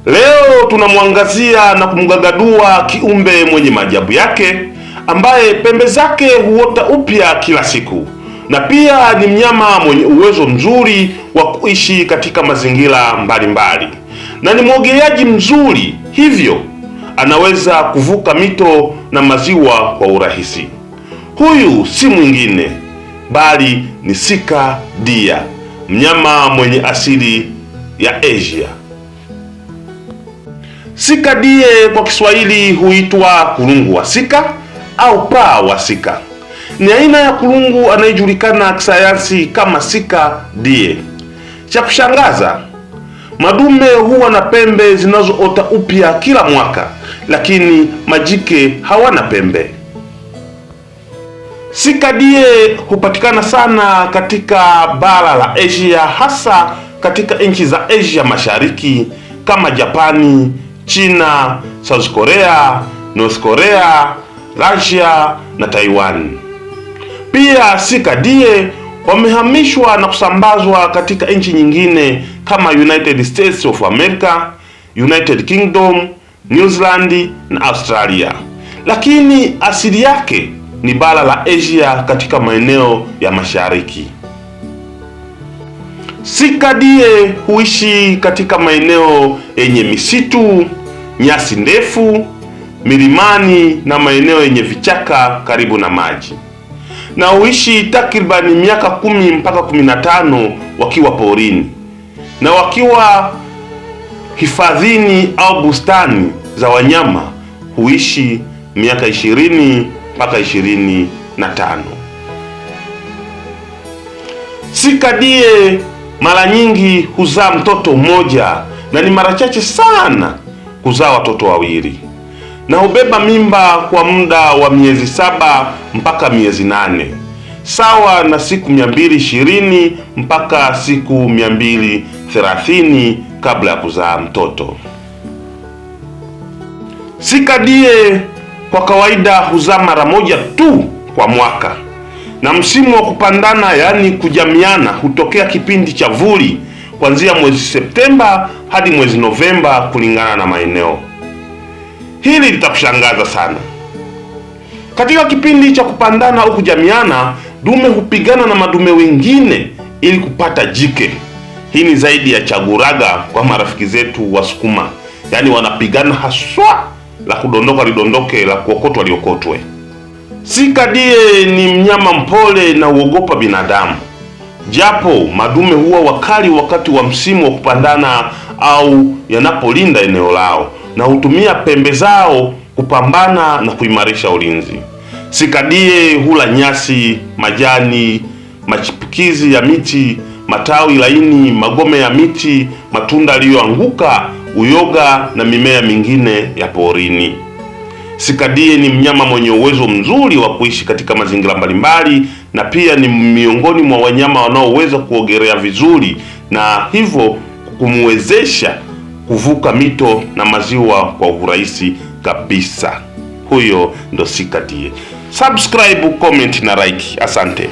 Leo tunamwangazia na kumgagadua kiumbe mwenye maajabu yake ambaye pembe zake huota upya kila siku, na pia ni mnyama mwenye uwezo mzuri wa kuishi katika mazingira mbalimbali, na ni mwogeleaji mzuri, hivyo anaweza kuvuka mito na maziwa kwa urahisi. Huyu si mwingine bali ni sika dia, mnyama mwenye asili ya Asia. Sika die kwa Kiswahili huitwa kulungu wa sika au paa wa sika. Ni aina ya kulungu anayejulikana kisayansi kama sika die. Cha kushangaza, madume huwa na pembe zinazoota upya kila mwaka, lakini majike hawana pembe. Sika die hupatikana sana katika bara la Asia, hasa katika nchi za Asia Mashariki kama Japani, China, South Korea, North Korea, Russia na Taiwan. Pia sika die wamehamishwa na kusambazwa katika nchi nyingine kama United States of America, United Kingdom, New Zealand na Australia, lakini asili yake ni bara la Asia katika maeneo ya mashariki. Sika die huishi katika maeneo yenye misitu, nyasi ndefu, milimani na maeneo yenye vichaka karibu na maji, na huishi takribani miaka 10 mpaka 15 wakiwa porini, na wakiwa hifadhini au bustani za wanyama huishi miaka 20 mpaka 25. Sika die mara nyingi huzaa mtoto mmoja na ni mara chache sana kuzaa watoto wawili, na hubeba mimba kwa muda wa miezi 7 mpaka miezi 8, sawa na siku 220 mpaka siku 230 kabla ya kuzaa mtoto. Sika die kwa kawaida huzaa mara moja tu kwa mwaka, na msimu wa kupandana, yaani kujamiana, hutokea kipindi cha vuli kuanzia mwezi Septemba hadi mwezi Novemba kulingana na maeneo. Hili litakushangaza sana. Katika kipindi cha kupandana au kujamiana, dume hupigana na madume wengine ili kupata jike. Hii ni zaidi ya chaguraga kwa marafiki zetu Wasukuma, yaani wanapigana haswa, la kudondoka lidondoke, la kuokotwa liokotwe. Sika die ni mnyama mpole na uogopa binadamu, japo madume huwa wakali wakati wa msimu wa kupandana au yanapolinda eneo lao, na hutumia pembe zao kupambana na kuimarisha ulinzi. Sika die hula nyasi, majani, machipukizi ya miti, matawi laini, magome ya miti, matunda yaliyoanguka, uyoga na mimea mingine ya porini. Sika die ni mnyama mwenye uwezo mzuri wa kuishi katika mazingira mbalimbali, na pia ni miongoni mwa wanyama wanaoweza kuogelea vizuri, na hivyo kumwezesha kuvuka mito na maziwa kwa urahisi kabisa. Huyo ndo sika die. Subscribe, comment na like. Asante.